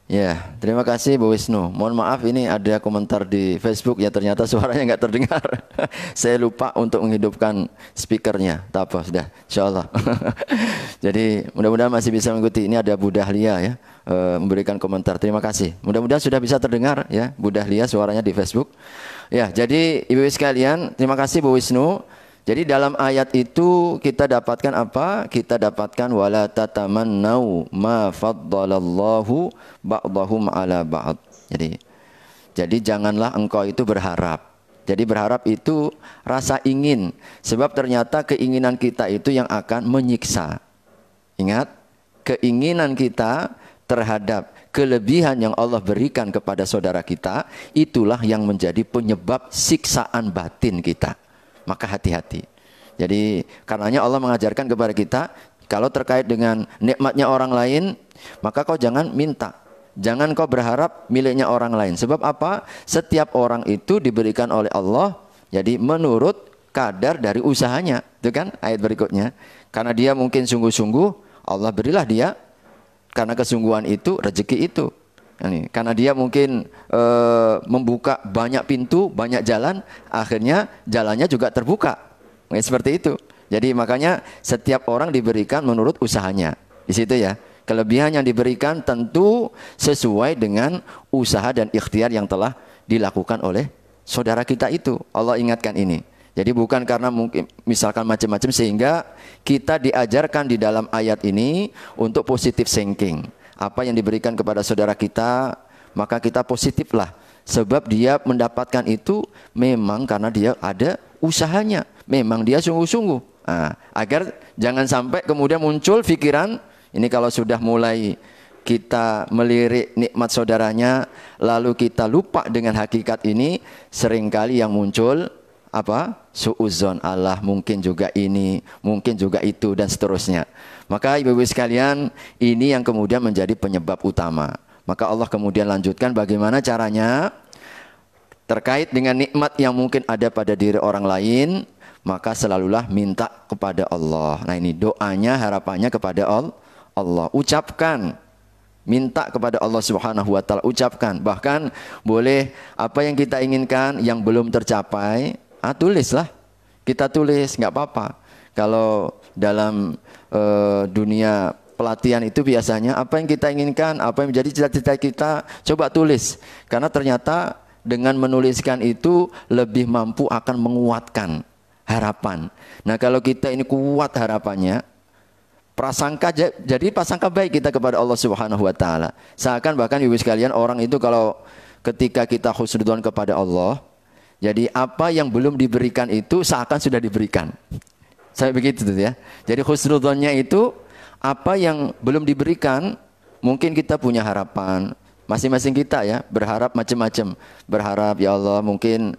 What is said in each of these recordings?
Ya, terima kasih Bu Wisnu. Mohon maaf ini ada komentar di Facebook ya, ternyata suaranya nggak terdengar. Saya lupa untuk menghidupkan speakernya. Tak apa, sudah, insya Allah. Jadi mudah-mudahan masih bisa mengikuti. Ini ada Bu Dahlia ya, memberikan komentar. Terima kasih. Mudah-mudahan sudah bisa terdengar ya, Bu Dahlia suaranya di Facebook. Ya, jadi ibu-ibu sekalian, terima kasih Bu Wisnu. Jadi dalam ayat itu kita dapatkan apa? Kita dapatkan wala tatamannau ma faddalallahu ba'dahum ala ba'd. Jadi janganlah engkau itu berharap. Jadi berharap itu rasa ingin, sebab ternyata keinginan kita itu yang akan menyiksa. Ingat, keinginan kita terhadap kelebihan yang Allah berikan kepada saudara kita, itulah yang menjadi penyebab siksaan batin kita. Maka hati-hati. Jadi karenanya Allah mengajarkan kepada kita, kalau terkait dengan nikmatnya orang lain, maka kau jangan minta. Jangan kau berharap miliknya orang lain. Sebab apa? Setiap orang itu diberikan oleh Allah, jadi menurut kadar dari usahanya. Itu kan ayat berikutnya. Karena dia mungkin sungguh-sungguh, Allah berilah dia. Karena kesungguhan itu, rezeki itu. Karena dia mungkin membuka banyak pintu, banyak jalan, akhirnya jalannya juga terbuka. Seperti itu. Jadi makanya setiap orang diberikan menurut usahanya. Di situ ya. Kelebihan yang diberikan tentu sesuai dengan usaha dan ikhtiar yang telah dilakukan oleh saudara kita itu. Allah ingatkan ini. Jadi bukan karena mungkin misalkan macam-macam, sehingga kita diajarkan di dalam ayat ini untuk positive thinking. Apa yang diberikan kepada saudara kita, maka kita positiflah. Sebab dia mendapatkan itu memang karena dia ada usahanya. Memang dia sungguh-sungguh. Nah, agar jangan sampai kemudian muncul pikiran, ini kalau sudah mulai kita melirik nikmat saudaranya, lalu kita lupa dengan hakikat ini, seringkali yang muncul apa? Suudzon, Allah mungkin juga ini, mungkin juga itu, dan seterusnya. Maka ibu-ibu sekalian, ini yang kemudian menjadi penyebab utama. Maka Allah kemudian lanjutkan bagaimana caranya terkait dengan nikmat yang mungkin ada pada diri orang lain, maka selalulah minta kepada Allah. Nah ini doanya, harapannya kepada Allah. Ucapkan, minta kepada Allah Subhanahu wa taala, ucapkan. Bahkan boleh apa yang kita inginkan yang belum tercapai, tulislah. Kita tulis, nggak apa-apa. Kalau dalam dunia pelatihan itu biasanya apa yang kita inginkan, apa yang menjadi cita-cita kita, coba tulis. Karena ternyata dengan menuliskan itu lebih mampu akan menguatkan harapan. Nah kalau kita ini kuat harapannya, prasangka, jadi prasangka baik kita kepada Allah Subhanahu wa taala. Seakan bahkan ibu sekalian, orang itu kalau ketika kita husnudzon kepada Allah, jadi apa yang belum diberikan itu seakan sudah diberikan. Saya begitu tuh ya. Jadi husnudzonnya itu apa yang belum diberikan, mungkin kita punya harapan. Masing-masing kita ya berharap macam-macam. Berharap ya Allah mungkin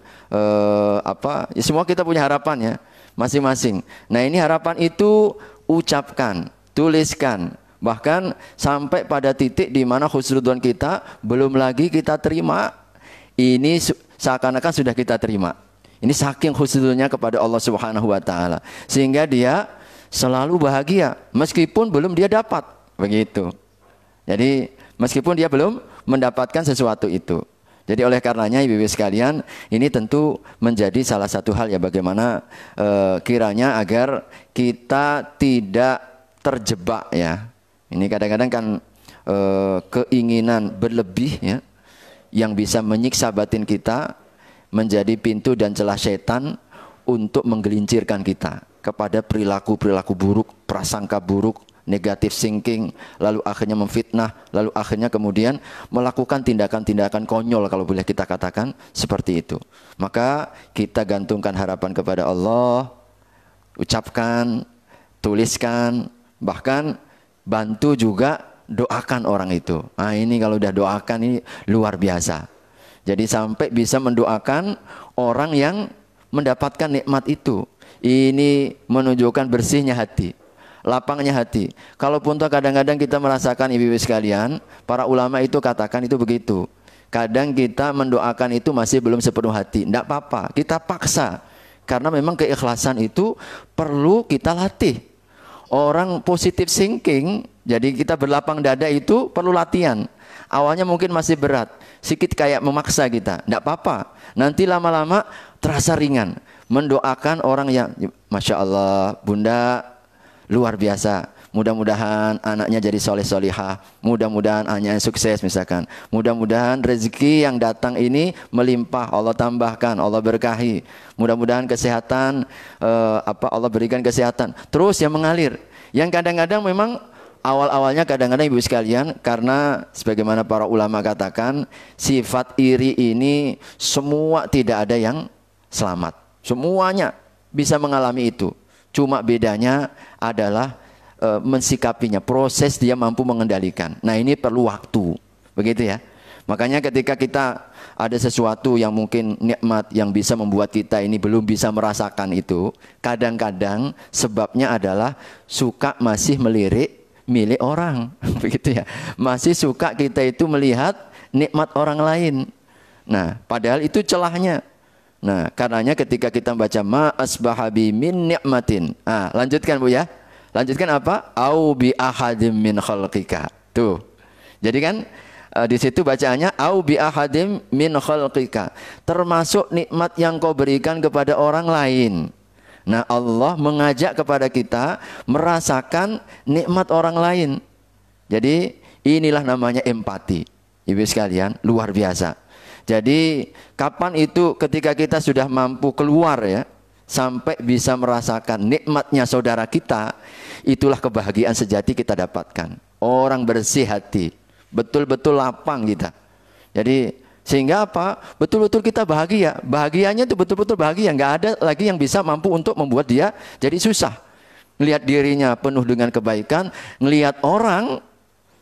ya semua kita punya harapan ya masing-masing. Nah ini harapan itu ucapkan, tuliskan. Bahkan sampai pada titik di mana husnudzon kita belum lagi kita terima, ini seakan-akan sudah kita terima. Ini saking husnudzonnya kepada Allah Subhanahu wa taala, sehingga dia selalu bahagia meskipun belum dia dapat. Begitu. Jadi meskipun dia belum mendapatkan sesuatu itu. Jadi oleh karenanya ibu-ibu sekalian, ini tentu menjadi salah satu hal ya bagaimana kiranya agar kita tidak terjebak ya. Ini kadang-kadang kan keinginan berlebih ya yang bisa menyiksa batin kita, menjadi pintu dan celah setan untuk menggelincirkan kita kepada perilaku-perilaku buruk, prasangka buruk, negatif thinking, lalu akhirnya memfitnah, lalu akhirnya kemudian melakukan tindakan-tindakan konyol kalau boleh kita katakan seperti itu. Maka kita gantungkan harapan kepada Allah, ucapkan, tuliskan, bahkan bantu juga doakan orang itu. Nah ini kalau udah doakan ini luar biasa. Jadi sampai bisa mendoakan orang yang mendapatkan nikmat itu. Ini menunjukkan bersihnya hati, lapangnya hati. Kalaupun toh kadang-kadang kita merasakan ibu-ibu sekalian, para ulama itu katakan itu begitu. Kadang kita mendoakan itu masih belum sepenuh hati. Tidak apa-apa, kita paksa. Karena memang keikhlasan itu perlu kita latih. Orang positive thinking, jadi kita berlapang dada itu perlu latihan. Awalnya mungkin masih berat, sedikit kayak memaksa kita. Tidak apa-apa, nanti lama-lama terasa ringan. Mendoakan orang yang, Masya Allah, Bunda luar biasa. Mudah-mudahan anaknya jadi soleh-solihah. Mudah-mudahan anaknya sukses misalkan. Mudah-mudahan rezeki yang datang ini melimpah. Allah tambahkan, Allah berkahi. Mudah-mudahan kesehatan, Allah berikan kesehatan. Terus yang mengalir. Yang kadang-kadang memang awal-awalnya kadang-kadang ibu sekalian, karena sebagaimana para ulama katakan, sifat iri ini semua tidak ada yang selamat. Semuanya bisa mengalami itu. Cuma bedanya adalah mensikapinya, proses dia mampu mengendalikan. Nah ini perlu waktu, begitu ya. Makanya ketika kita ada sesuatu yang mungkin nikmat yang bisa membuat kita ini belum bisa merasakan itu, kadang-kadang sebabnya adalah suka masih melirik milik orang, begitu ya. Masih suka kita itu melihat nikmat orang lain. Nah padahal itu celahnya. Nah karenanya ketika kita baca ma asbahabi min ni'matin, lanjutkan Bu ya. Lanjutkan apa? Au bi ahadim min khalqika. Tuh. Jadi kan di situ bacaannya au bi ahadim min khalqika. Termasuk nikmat yang kau berikan kepada orang lain. Nah, Allah mengajak kepada kita merasakan nikmat orang lain. Jadi inilah namanya empati. Ibu sekalian, luar biasa. Jadi kapan itu ketika kita sudah mampu keluar ya, sampai bisa merasakan nikmatnya saudara kita, itulah kebahagiaan sejati kita dapatkan. Orang bersih hati, betul-betul lapang kita. Jadi sehingga apa? Betul-betul kita bahagia. Bahagianya itu betul-betul bahagia. Nggak ada lagi yang bisa mampu untuk membuat dia jadi susah. Ngelihat dirinya penuh dengan kebaikan, ngelihat orang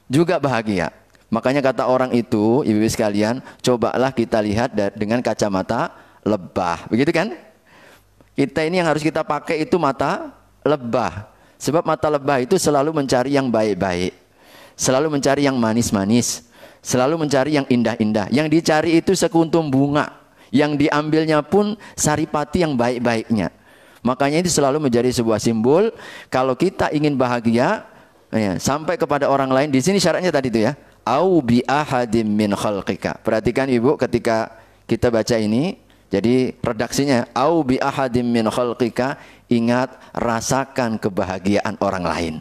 juga bahagia. Makanya kata orang itu, ibu-ibu sekalian, cobalah kita lihat dengan kacamata lebah. Begitu kan? Kita ini yang harus kita pakai itu mata lebah. Sebab mata lebah itu selalu mencari yang baik-baik. Selalu mencari yang manis-manis. Selalu mencari yang indah-indah. Yang dicari itu sekuntum bunga. Yang diambilnya pun saripati yang baik-baiknya. Makanya itu selalu menjadi sebuah simbol. Kalau kita ingin bahagia, ya, sampai kepada orang lain. Di sini syaratnya tadi itu ya. Au bi ahadim min khalqika. Perhatikan ibu ketika kita baca ini. Jadi redaksinya au bi ahadim min khalqika, ingat rasakan kebahagiaan orang lain.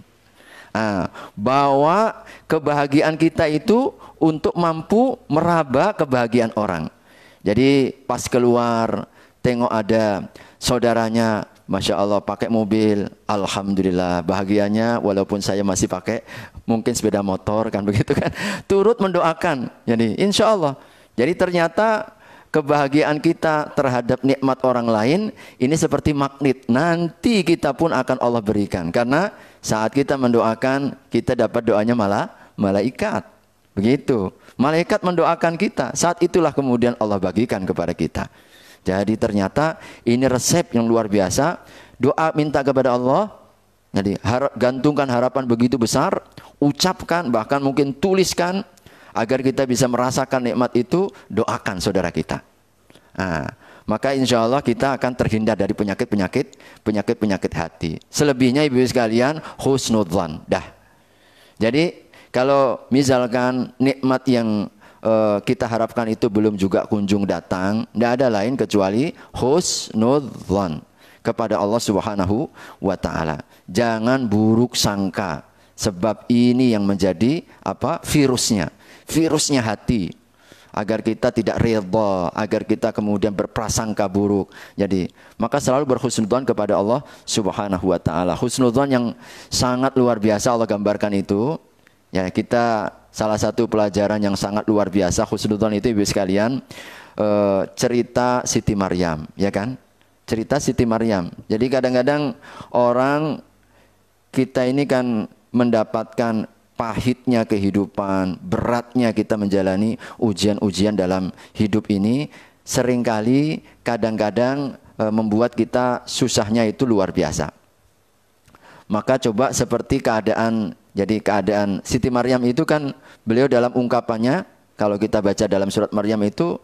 Bawa kebahagiaan kita itu untuk mampu meraba kebahagiaan orang. Jadi pas keluar tengok ada saudaranya, Masya Allah pakai mobil, Alhamdulillah bahagianya, walaupun saya masih pakai mungkin sepeda motor kan begitu kan. Turut mendoakan. Jadi insya Allah. Jadi ternyata kebahagiaan kita terhadap nikmat orang lain ini seperti magnet. Nanti kita pun akan Allah berikan. Karena saat kita mendoakan, kita dapat doanya malah malaikat. Begitu. Malaikat mendoakan kita. Saat itulah kemudian Allah bagikan kepada kita. Jadi ternyata ini resep yang luar biasa. Doa minta kepada Allah. Jadi gantungkan harapan begitu besar. Ucapkan, bahkan mungkin tuliskan. Agar kita bisa merasakan nikmat itu, doakan saudara kita. Maka insya Allah kita akan terhindar dari penyakit-penyakit hati. Selebihnya ibu sekalian, husnudzan. Dah. Jadi kalau misalkan nikmat yang kita harapkan itu belum juga kunjung datang, tidak ada lain kecuali husnudzan kepada Allah Subhanahu wa Ta'ala. Jangan buruk sangka, sebab ini yang menjadi virusnya hati, agar kita tidak redha, agar kita kemudian berprasangka buruk. Jadi maka selalu berhusnudzon kepada Allah Subhanahu wa Ta'ala. Husnudzon yang sangat luar biasa Allah gambarkan itu. Ya, kita salah satu pelajaran yang sangat luar biasa husnudzon itu ibu sekalian, cerita Siti Maryam, ya kan? Cerita Siti Maryam. Jadi kadang-kadang orang kita ini kan mendapatkan pahitnya kehidupan, beratnya kita menjalani ujian-ujian dalam hidup ini, seringkali kadang-kadang membuat kita susahnya itu luar biasa. Maka coba seperti keadaan Siti Maryam itu kan, beliau dalam ungkapannya, kalau kita baca dalam surat Maryam itu,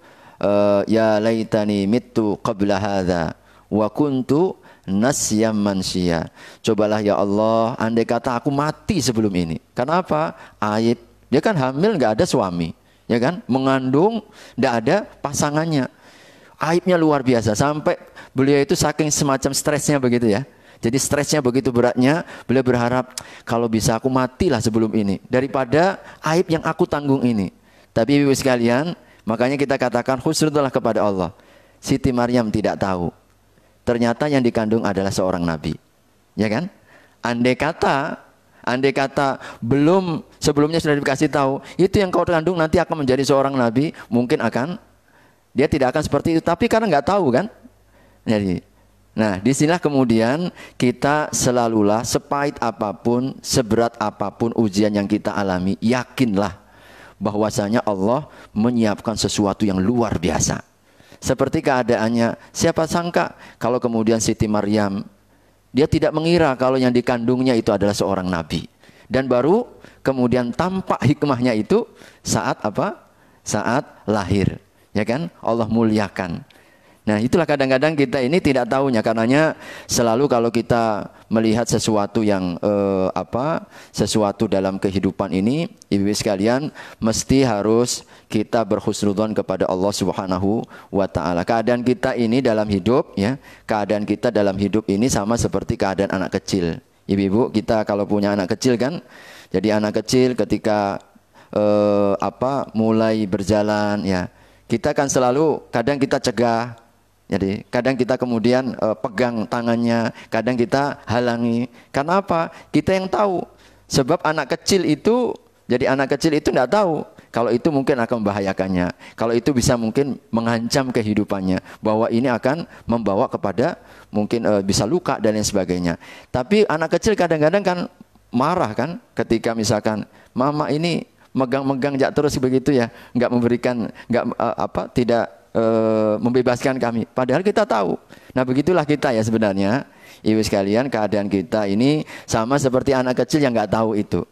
ya laitani mittu qabla hadza wa kuntu nasyam mansya. Cobalah ya Allah, andai kata aku mati sebelum ini. Karena apa? Aib. Dia kan hamil nggak ada suami, ya kan? Mengandung nggak ada pasangannya. Aibnya luar biasa sampai beliau itu saking semacam stresnya begitu ya. Jadi stresnya begitu beratnya, beliau berharap kalau bisa aku matilah sebelum ini daripada aib yang aku tanggung ini. Tapi ibu sekalian, makanya kita katakan husnudzulah kepada Allah. Siti Maryam tidak tahu. Ternyata yang dikandung adalah seorang nabi. Ya kan? Andai kata belum sebelumnya sudah dikasih tahu, itu yang kau kandung nanti akan menjadi seorang nabi, mungkin dia tidak akan seperti itu. Tapi karena nggak tahu kan? Jadi, nah disinilah kemudian kita selalulah sepahit apapun, seberat apapun ujian yang kita alami, yakinlah bahwasanya Allah menyiapkan sesuatu yang luar biasa. Seperti keadaannya, siapa sangka kalau kemudian Siti Maryam, dia tidak mengira kalau yang dikandungnya itu adalah seorang nabi. Dan baru kemudian tampak hikmahnya itu saat apa? Saat lahir. Ya kan? Allah muliakan. Nah itulah kadang-kadang kita ini tidak tahunya, karenanya selalu kalau kita melihat sesuatu yang sesuatu dalam kehidupan ini, ibu sekalian, mesti harus kita berhusnudzon kepada Allah Subhanahu wa taala. Keadaan kita ini dalam hidup ya, keadaan kita dalam hidup ini sama seperti keadaan anak kecil. Ibu-ibu, kita kalau punya anak kecil kan, jadi anak kecil ketika mulai berjalan ya, kita kan selalu kadang kita cegah. Jadi kadang kita kemudian pegang tangannya, kadang kita halangi. Karena apa? Kita yang tahu. Sebab anak kecil itu, jadi anak kecil itu tidak tahu kalau itu mungkin akan membahayakannya. Kalau itu bisa mungkin mengancam kehidupannya. Bahwa ini akan membawa kepada mungkin bisa luka dan lain sebagainya. Tapi anak kecil kadang-kadang kan marah kan ketika misalkan mama ini megang-megang terus begitu ya, nggak memberikan, tidak membebaskan kami. Padahal kita tahu. Nah begitulah kita ya sebenarnya, ibu sekalian, keadaan kita ini sama seperti anak kecil yang nggak tahu itu.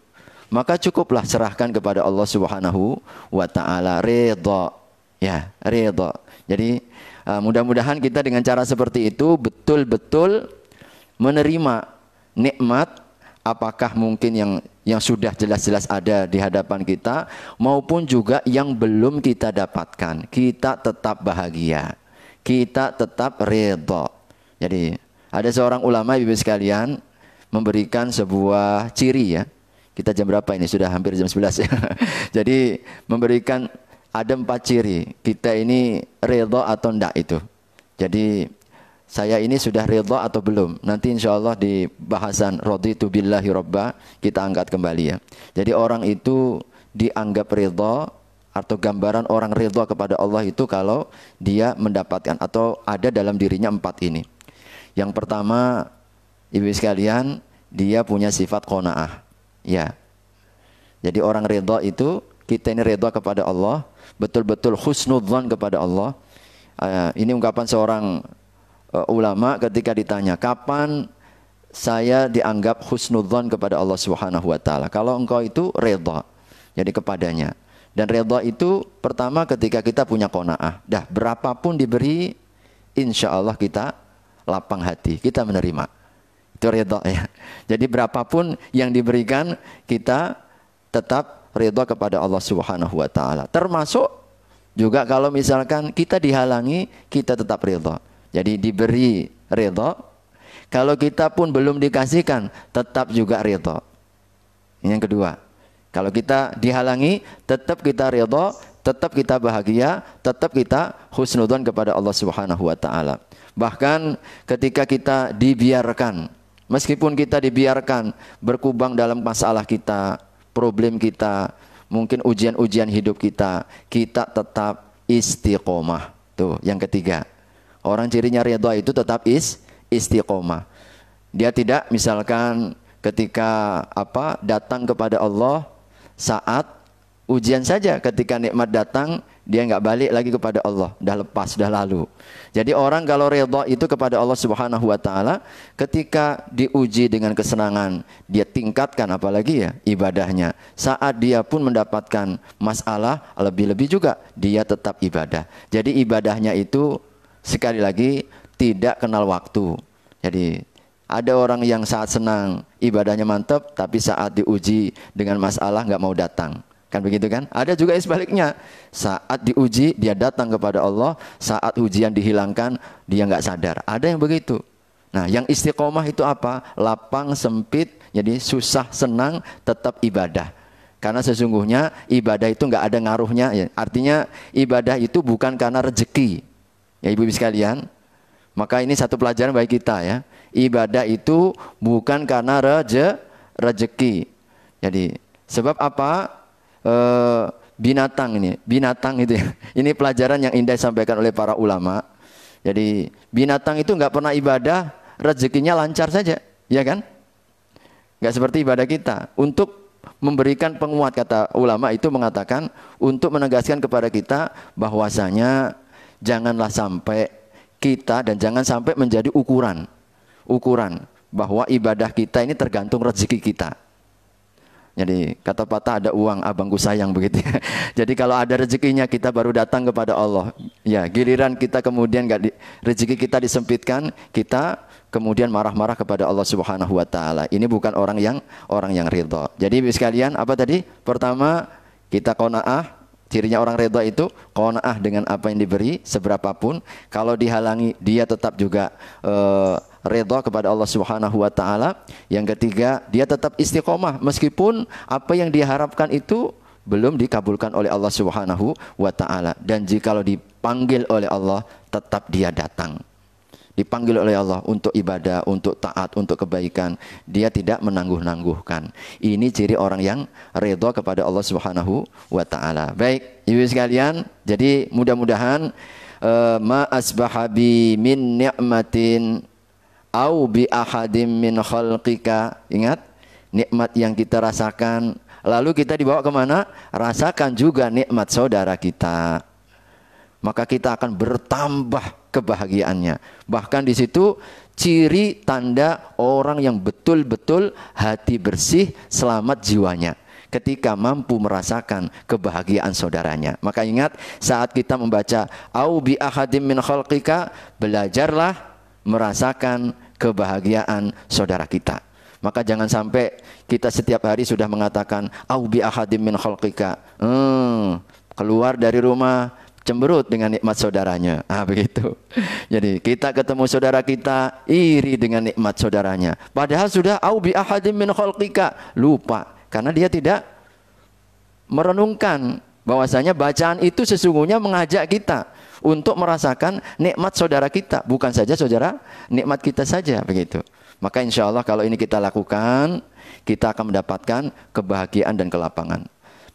Maka cukuplah serahkan kepada Allah Subhanahu wa taala, ridha. Ya, ridha. Jadi mudah-mudahan kita dengan cara seperti itu betul-betul menerima nikmat, apakah mungkin yang sudah jelas-jelas ada di hadapan kita, maupun juga yang belum kita dapatkan. Kita tetap bahagia, kita tetap ridha. Jadi ada seorang ulama ibu sekalian memberikan sebuah ciri ya. Kita jam berapa ini? Sudah hampir jam 11 ya. Jadi memberikan ada 4 ciri. Kita ini ridha atau enggak itu. Jadi saya ini sudah ridha atau belum? Nanti insya Allah di bahasan raditu billahi robba kita angkat kembali ya. Jadi orang itu dianggap ridha atau gambaran orang ridha kepada Allah itu kalau dia mendapatkan atau ada dalam dirinya 4 ini. Yang pertama, ibu sekalian, dia punya sifat qanaah. Ya. Jadi orang ridha itu, kita ini ridha kepada Allah, betul-betul husnudzan kepada Allah. Ini ungkapan seorang ulama ketika ditanya, kapan saya dianggap husnudzan kepada Allah Subhanahu wa taala? Kalau engkau itu ridha, jadi kepadanya. Dan ridha itu pertama ketika kita punya qanaah. Dah berapapun diberi, insya Allah kita lapang hati, kita menerima. Itu ridha ya. Jadi berapapun yang diberikan, kita tetap ridha kepada Allah Subhanahu wa taala. Termasuk juga kalau misalkan kita dihalangi, kita tetap ridha. Jadi diberi ridha, kalau kita pun belum dikasihkan tetap juga ridha. Yang kedua, kalau kita dihalangi tetap kita ridha, tetap kita bahagia, tetap kita husnudzan kepada Allah Subhanahu wa taala. Bahkan ketika kita dibiarkan, meskipun kita dibiarkan berkubang dalam masalah kita, problem kita, mungkin ujian-ujian hidup kita, kita tetap istiqomah. Tuh, yang ketiga. Orang cirinya ridha itu tetap istiqomah. Dia tidak misalkan ketika datang kepada Allah saat ujian saja, ketika nikmat datang dia nggak balik lagi kepada Allah, dah lepas, dah lalu. Jadi orang kalau ridha itu kepada Allah Subhanahu wa taala, ketika diuji dengan kesenangan, dia tingkatkan apalagi ya ibadahnya. Saat dia pun mendapatkan masalah, lebih-lebih juga dia tetap ibadah. Jadi ibadahnya itu sekali lagi tidak kenal waktu. Jadi ada orang yang saat senang ibadahnya mantap, tapi saat diuji dengan masalah nggak mau datang. Kan begitu kan? Ada juga yang sebaliknya. Saat diuji dia datang kepada Allah, saat ujian dihilangkan dia nggak sadar. Ada yang begitu. Nah, yang istiqomah itu apa? Lapang sempit, jadi susah senang tetap ibadah. Karena sesungguhnya ibadah itu nggak ada ngaruhnya. Ya. Artinya ibadah itu bukan karena rezeki. Ya ibu-ibu sekalian. Maka ini satu pelajaran bagi kita ya. Ibadah itu bukan karena rezeki. Jadi sebab apa? Binatang itu ya. Ini pelajaran yang indah disampaikan oleh para ulama. Jadi binatang itu nggak pernah ibadah, rezekinya lancar saja, ya kan? Nggak seperti ibadah kita. Untuk memberikan penguat, kata ulama itu mengatakan untuk menegaskan kepada kita bahwasanya janganlah sampai kita dan jangan sampai menjadi ukuran bahwa ibadah kita ini tergantung rezeki kita. Jadi kata patah ada uang abangku sayang begitu ya. Jadi kalau ada rezekinya kita baru datang kepada Allah. Ya giliran kita kemudian rezeki kita disempitkan, kita kemudian marah-marah kepada Allah Subhanahu Wa Taala. Ini bukan orang yang ridha. Jadi sekalian apa tadi? Pertama kita qanaah. Cirinya orang ridha itu qanaah dengan apa yang diberi seberapapun. Kalau dihalangi dia tetap juga ridha kepada Allah Subhanahu wa taala. Yang ketiga, dia tetap istiqomah meskipun apa yang diharapkan itu belum dikabulkan oleh Allah Subhanahu wa taala. Dan jikalau dipanggil oleh Allah, tetap dia datang. Dipanggil oleh Allah untuk ibadah, untuk taat, untuk kebaikan, dia tidak menangguh-nangguhkan. Ini ciri orang yang ridha kepada Allah Subhanahu wa taala. Baik, ibu sekalian, jadi mudah-mudahan ma asbaha bi min ni'matin au bi ahadim min khalqika. Ingat, nikmat yang kita rasakan, lalu kita dibawa kemana? Rasakan juga nikmat saudara kita. Maka kita akan bertambah kebahagiaannya. Bahkan di situ ciri tanda orang yang betul-betul hati bersih, selamat jiwanya. Ketika mampu merasakan kebahagiaan saudaranya. Maka ingat saat kita membaca au bi ahadim min khalqika, belajarlah merasakan kebahagiaan saudara kita. Maka jangan sampai kita setiap hari sudah mengatakan au bi ahadim min khalqika. Keluar dari rumah cemberut dengan nikmat saudaranya. Begitu. Jadi kita ketemu saudara kita iri dengan nikmat saudaranya. Padahal sudah au bi ahadim min khalqika, lupa karena dia tidak merenungkan bahwasanya bacaan itu sesungguhnya mengajak kita untuk merasakan nikmat saudara kita, bukan saja saudara nikmat kita saja begitu. Maka insya Allah kalau ini kita lakukan, kita akan mendapatkan kebahagiaan dan kelapangan.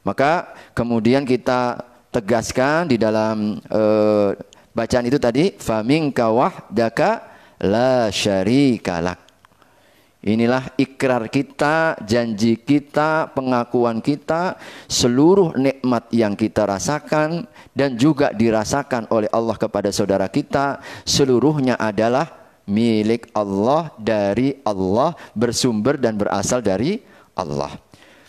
Maka kemudian kita tegaskan di dalam bacaan itu tadi, faminka wahdaka la syarikalak. Inilah ikrar kita, janji kita, pengakuan kita, seluruh nikmat yang kita rasakan dan juga dirasakan oleh Allah kepada saudara kita, seluruhnya adalah milik Allah, dari Allah, bersumber dan berasal dari Allah.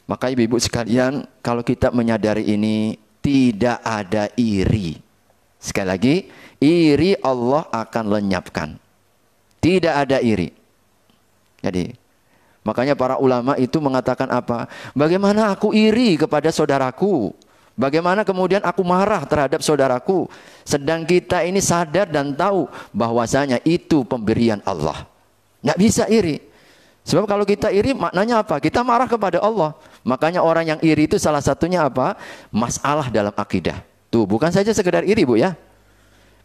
Maka ibu-ibu sekalian, kalau kita menyadari ini, tidak ada iri. Sekali lagi, iri Allah akan lenyapkan. Tidak ada iri. Jadi, makanya para ulama itu mengatakan apa? Bagaimana aku iri kepada saudaraku? Bagaimana kemudian aku marah terhadap saudaraku? Sedang kita ini sadar dan tahu bahwasanya itu pemberian Allah. Nggak bisa iri. Sebab kalau kita iri maknanya apa? Kita marah kepada Allah. Makanya orang yang iri itu salah satunya apa? Masalah dalam akidah. Tuh, bukan saja sekedar iri, Bu ya.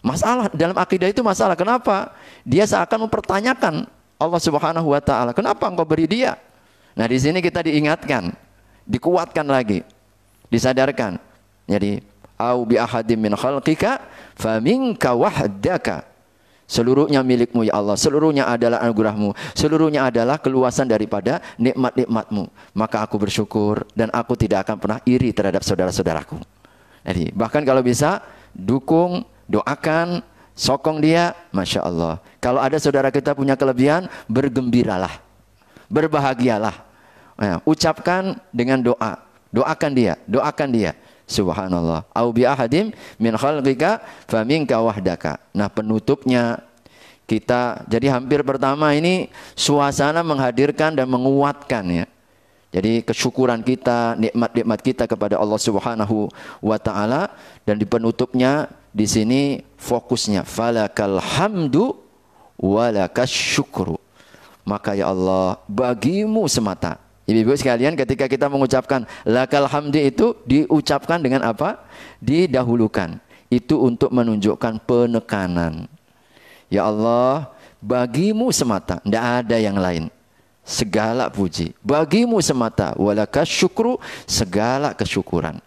Masalah dalam akidah itu masalah. Kenapa? Dia seakan mempertanyakan Allah Subhanahu wa taala, kenapa engkau beri dia? Nah, di sini kita diingatkan, dikuatkan lagi, disadarkan. Jadi, au bi ahadim min khalqika faminka wahdaka. Seluruhnya milikmu ya Allah, seluruhnya adalah anugerahmu, seluruhnya adalah keluasan daripada nikmat-nikmatmu. Maka aku bersyukur dan aku tidak akan pernah iri terhadap saudara-saudaraku. Jadi bahkan kalau bisa dukung, doakan, sokong dia, Masya Allah. Kalau ada saudara kita punya kelebihan, bergembiralah, berbahagialah. Ucapkan dengan doa, doakan dia. Subhanallah. Au bi ahadim min khalqika faminka wahdaka. Nah, penutupnya Kita jadi hampir pertama ini suasana menghadirkan dan menguatkan ya. Jadi kesyukuran kita, nikmat-nikmat kita kepada Allah Subhanahu wa taala, dan di penutupnya di sini fokusnya falakal hamdu walakas syukru. Maka ya Allah, bagimu semata. Ibu-ibu sekalian, ketika kita mengucapkan lakal hamdi itu diucapkan dengan apa? Didahulukan. Itu untuk menunjukkan penekanan. Ya Allah, bagimu semata, tidak ada yang lain. Segala puji bagimu semata, walakas syukru, segala kesyukuran.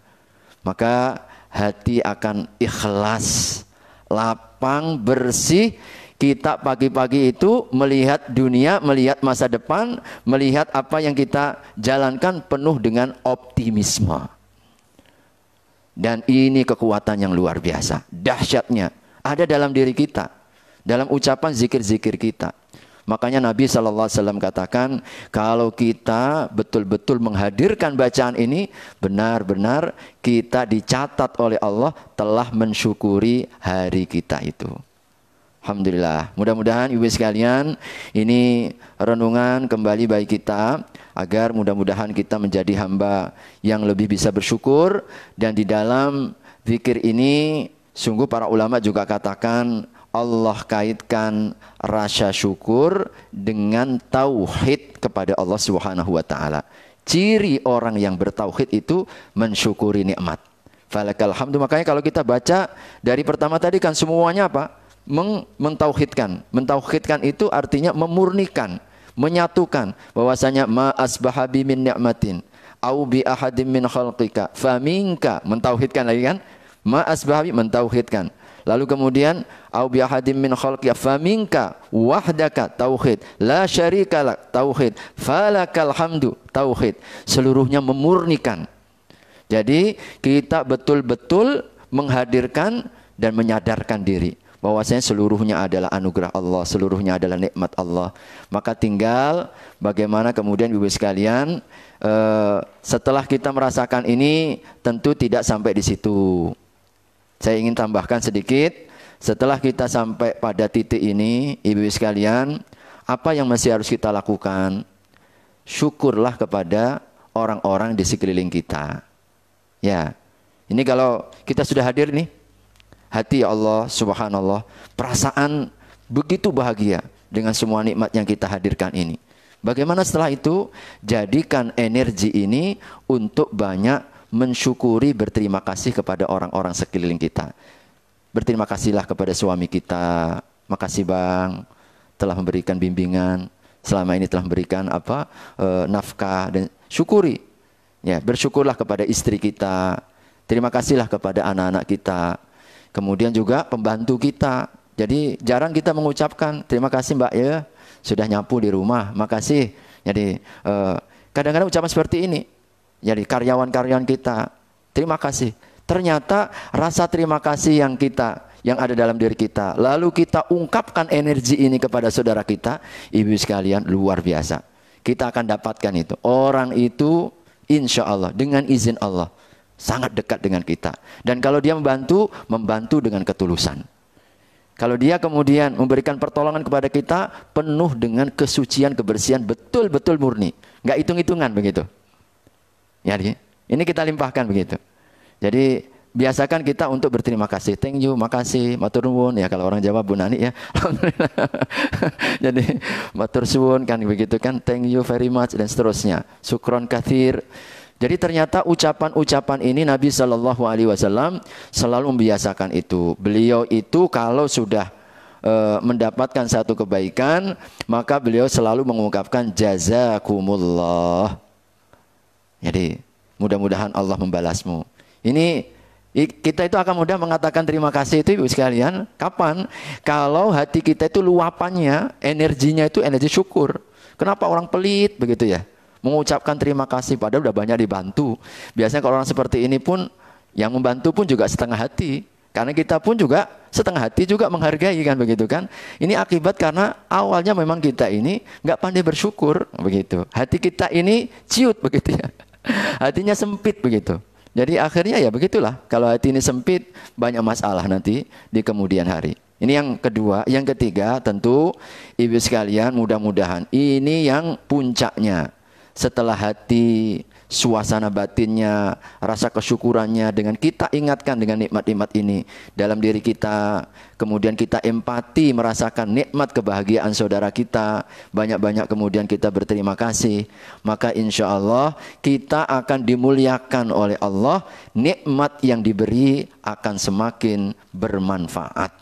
Maka hati akan ikhlas, lapang, bersih. Kita pagi-pagi itu melihat dunia, melihat masa depan, melihat apa yang kita jalankan penuh dengan optimisme. Dan ini kekuatan yang luar biasa, dahsyatnya ada dalam diri kita, dalam ucapan zikir-zikir kita. Makanya Nabi SAW katakan, kalau kita betul-betul menghadirkan bacaan ini, benar-benar kita dicatat oleh Allah telah mensyukuri hari kita itu. Alhamdulillah. Mudah-mudahan ibu sekalian, ini renungan kembali bagi kita, agar mudah-mudahan kita menjadi hamba yang lebih bisa bersyukur. Dan di dalam zikir ini, sungguh para ulama juga katakan, Allah kaitkan rasa syukur dengan tauhid kepada Allah Subhanahu wa taala. Ciri orang yang bertauhid itu mensyukuri nikmat. Falakal hamdu. Makanya kalau kita baca dari pertama tadi kan semuanya apa? Mentauhidkan. Mentauhidkan itu artinya memurnikan, menyatukan bahwasanya ma asbaha bi min ni'matin au bi ahadim min khalqika faminka, mentauhidkan lagi kan? Ma asbaha, mentauhidkan. Lalu kemudian au bi ahadim min khalqika faminka wahdaka, tauhid. La syarikalak, tauhid. Falakal hamdu, tauhid. Seluruhnya memurnikan. Jadi kita betul-betul menghadirkan dan menyadarkan diri bahwasanya seluruhnya adalah anugerah Allah, seluruhnya adalah nikmat Allah. Maka tinggal bagaimana kemudian ibu sekalian, setelah kita merasakan ini, tentu tidak sampai di situ. Saya ingin tambahkan sedikit, setelah kita sampai pada titik ini, ibu sekalian, apa yang masih harus kita lakukan? Syukurlah kepada orang-orang di sekeliling kita. Ya, ini kalau kita sudah hadir nih, hati ya Allah, subhanallah, perasaan begitu bahagia dengan semua nikmat yang kita hadirkan ini. Bagaimana setelah itu? Jadikan energi ini untuk banyak mensyukuri, berterima kasih kepada orang-orang sekeliling kita. Berterima kasihlah kepada suami kita. Makasih Bang, telah memberikan bimbingan, selama ini telah memberikan nafkah, dan syukuri. Ya, bersyukurlah kepada istri kita. Terima kasihlah kepada anak-anak kita. Kemudian juga pembantu kita. Jadi jarang kita mengucapkan terima kasih Mbak ya, sudah nyapu di rumah, makasih. Jadi kadang-kadang ucapan seperti ini. Jadi karyawan-karyawan kita, terima kasih. Ternyata rasa terima kasih yang ada dalam diri kita, lalu kita ungkapkan energi ini kepada saudara kita, ibu sekalian, luar biasa. Kita akan dapatkan itu. Orang itu insya Allah dengan izin Allah sangat dekat dengan kita. Dan kalau dia membantu dengan ketulusan. Kalau dia kemudian memberikan pertolongan kepada kita, penuh dengan kesucian, kebersihan, betul-betul murni, nggak hitung-hitungan begitu. Ya, ini kita limpahkan begitu. Jadi biasakan kita untuk berterima kasih. Thank you, makasih, matur nuwun. Ya kalau orang Jawa Bu Nani ya. Alhamdulillah. Jadi matur suwun kan begitu kan. Thank you very much dan seterusnya. Syukron katsir. Jadi ternyata ucapan-ucapan ini Nabi SAW selalu membiasakan itu. Beliau itu kalau sudah mendapatkan satu kebaikan, maka beliau selalu mengungkapkan jazakumullah. Jadi mudah-mudahan Allah membalasmu. Ini kita itu akan mudah mengatakan terima kasih itu ibu sekalian. Kapan? Kalau hati kita itu luapannya, energinya itu energi syukur. Kenapa orang pelit begitu ya? Mengucapkan terima kasih padahal udah banyak dibantu. Biasanya kalau orang seperti ini pun, yang membantu pun juga setengah hati. Karena kita pun juga setengah hati juga menghargai kan begitu kan. Ini akibat karena awalnya memang kita ini nggak pandai bersyukur begitu. Hati kita ini ciut begitu ya. Hatinya sempit begitu. Jadi akhirnya ya begitulah. Kalau hati ini sempit, banyak masalah nanti di kemudian hari. Ini yang kedua. Yang ketiga tentu ibu sekalian, mudah-mudahan ini yang puncaknya. Setelah hati, suasana batinnya, rasa kesyukurannya dengan kita ingatkan dengan nikmat-nikmat ini dalam diri kita, kemudian kita empati merasakan nikmat kebahagiaan saudara kita, banyak-banyak kemudian kita berterima kasih, maka insya Allah kita akan dimuliakan oleh Allah, nikmat yang diberi akan semakin bermanfaat.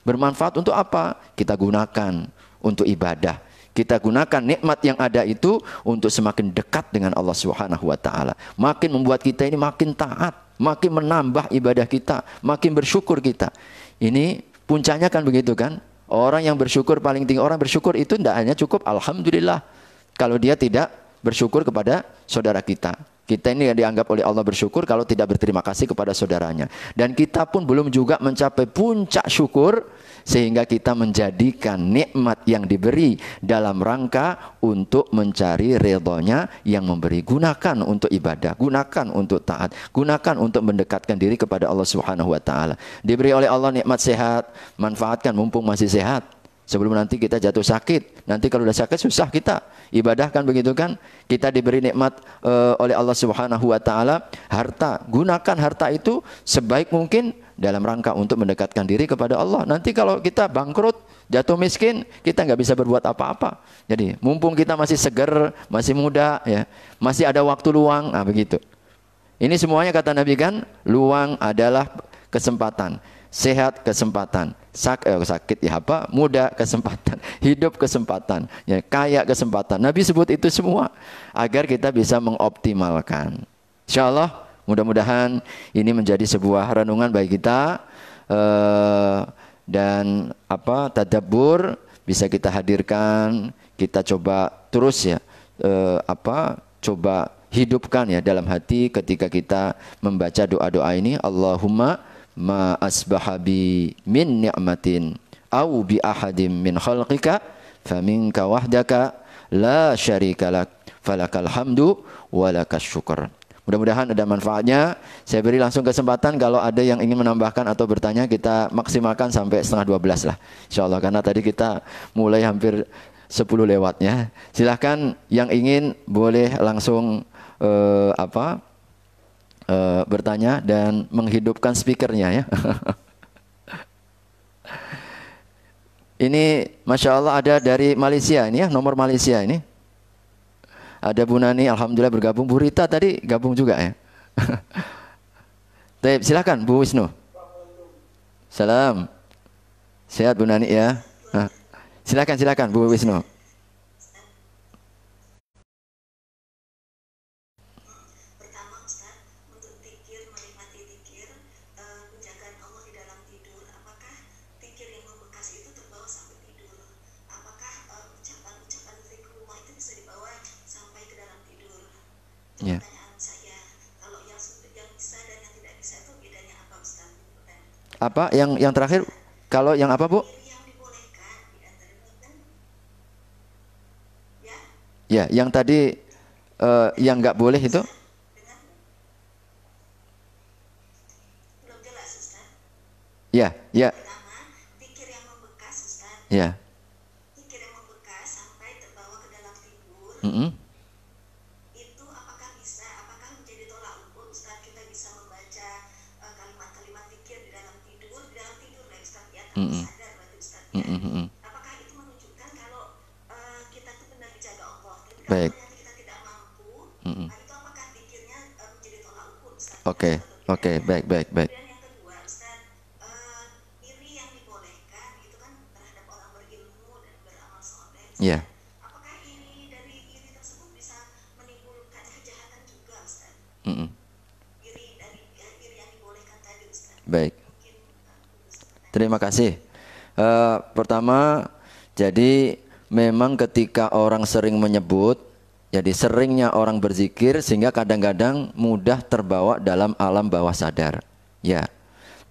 Bermanfaat untuk apa? Kita gunakan untuk ibadah. Kita gunakan nikmat yang ada itu untuk semakin dekat dengan Allah Subhanahu wa taala. Makin membuat kita ini makin taat, makin menambah ibadah kita, makin bersyukur kita. Ini puncaknya kan begitu kan? Orang yang bersyukur paling tinggi, orang bersyukur itu tidak hanya cukup alhamdulillah. Kalau dia tidak bersyukur kepada saudara kita. Kita ini yang dianggap oleh Allah bersyukur kalau tidak berterima kasih kepada saudaranya. Dan kita pun belum juga mencapai puncak syukur sehingga kita menjadikan nikmat yang diberi dalam rangka untuk mencari ridhonya yang memberi. Gunakan untuk ibadah, gunakan untuk taat, gunakan untuk mendekatkan diri kepada Allah Subhanahu wa taala. Diberi oleh Allah nikmat sehat, manfaatkan mumpung masih sehat. Sebelum nanti kita jatuh sakit. Nanti kalau sudah sakit susah kita ibadah kan begitu kan. Kita diberi nikmat oleh Allah Subhanahu wa taala harta. Gunakan harta itu sebaik mungkin dalam rangka untuk mendekatkan diri kepada Allah. Nanti kalau kita bangkrut, jatuh miskin, kita nggak bisa berbuat apa-apa. Jadi mumpung kita masih segar, masih muda, ya, masih ada waktu luang, nah begitu. Ini semuanya kata Nabi kan, luang adalah kesempatan. Sehat kesempatan, sakit ya apa, muda kesempatan, hidup kesempatan, ya, kaya kesempatan. Nabi sebut itu semua agar kita bisa mengoptimalkan. Insya Allah mudah-mudahan ini menjadi sebuah renungan bagi kita dan tadabbur bisa kita hadirkan, kita coba terus ya coba hidupkan ya dalam hati ketika kita membaca doa-doa ini. Allahumma ma asbaha bi min ni'matin au bi ahadim min khalqika faminka wahdaka la syarika lak falakal hamdu walakas syukur. Mudah-mudahan ada manfaatnya. Saya beri langsung kesempatan kalau ada yang ingin menambahkan atau bertanya, kita maksimalkan sampai 11:30 lah insyaallah, karena tadi kita mulai hampir 10 lewatnya. Silahkan yang ingin boleh langsung bertanya dan menghidupkan speakernya ya. Ini Masya Allah ada dari Malaysia ini ya, nomor Malaysia ini. Ada Bu Nani, alhamdulillah bergabung. Bu Rita tadi gabung juga ya. Baik, silakan Bu Wisnu. Salam. Sehat Bu Nani ya. Silakan Bu Wisnu. Ya. Apa yang terakhir? Kalau yang apa Bu? Ya, yang tadi yang nggak boleh itu? Ya, ya. Ya. Apakah itu menunjukkan kalau kita itu benar dijaga Allah? Baik. Kita tidak mampu, itu apakah pikirnya menjadi tolak ukur? Oke, baik. Dan yang kedua, Ustaz, iri yang dibolehkan itu kan terhadap orang berilmu dan beramal soleh. Ya. Apakah dari iri tersebut bisa menimbulkan kejahatan juga, Ustaz? Iri yang dibolehkan tadi, Ustaz. Baik. Terima kasih. Pertama, jadi memang ketika orang sering menyebut, jadi seringnya orang berzikir sehingga kadang-kadang mudah terbawa dalam alam bawah sadar. Ya,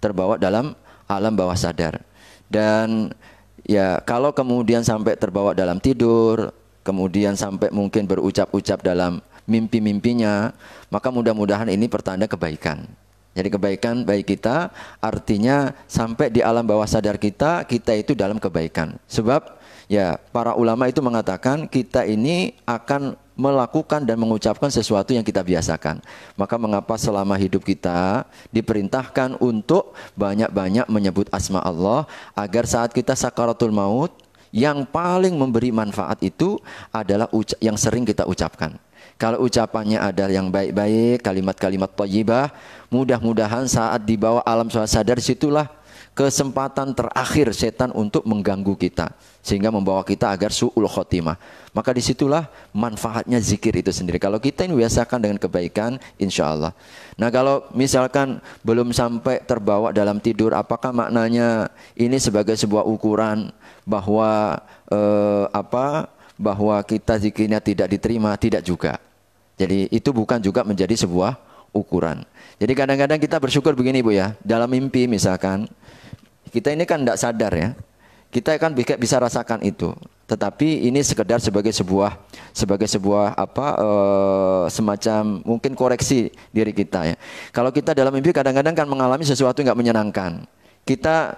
terbawa dalam alam bawah sadar. Dan ya kalau kemudian sampai terbawa dalam tidur, kemudian sampai mungkin berucap-ucap dalam mimpi-mimpinya, maka mudah-mudahan ini pertanda kebaikan. Jadi kebaikan baik kita artinya sampai di alam bawah sadar kita itu dalam kebaikan. Sebab ya para ulama itu mengatakan kita ini akan melakukan dan mengucapkan sesuatu yang kita biasakan. Maka mengapa selama hidup kita diperintahkan untuk banyak-banyak menyebut asma Allah, agar saat kita sakaratul maut yang paling memberi manfaat itu adalah yang sering kita ucapkan. Kalau ucapannya ada yang baik-baik, kalimat-kalimat thayyibah, mudah-mudahan saat di bawah alam bawah sadar, situlah kesempatan terakhir setan untuk mengganggu kita, sehingga membawa kita agar su'ul khotimah. Maka disitulah manfaatnya zikir itu sendiri. Kalau kita ini biasakan dengan kebaikan, insya Allah. Nah kalau misalkan belum sampai terbawa dalam tidur, apakah maknanya ini sebagai sebuah ukuran bahwa bahwa kita zikirnya tidak diterima? Tidak juga. Jadi itu bukan juga menjadi sebuah ukuran. Jadi kadang-kadang kita bersyukur begini Bu ya, dalam mimpi misalkan, kita ini kan tidak sadar ya, kita kan bisa rasakan itu. Tetapi ini sekedar sebagai sebuah semacam mungkin koreksi diri kita ya. Kalau kita dalam mimpi kadang-kadang kan mengalami sesuatu yang nggak menyenangkan, kita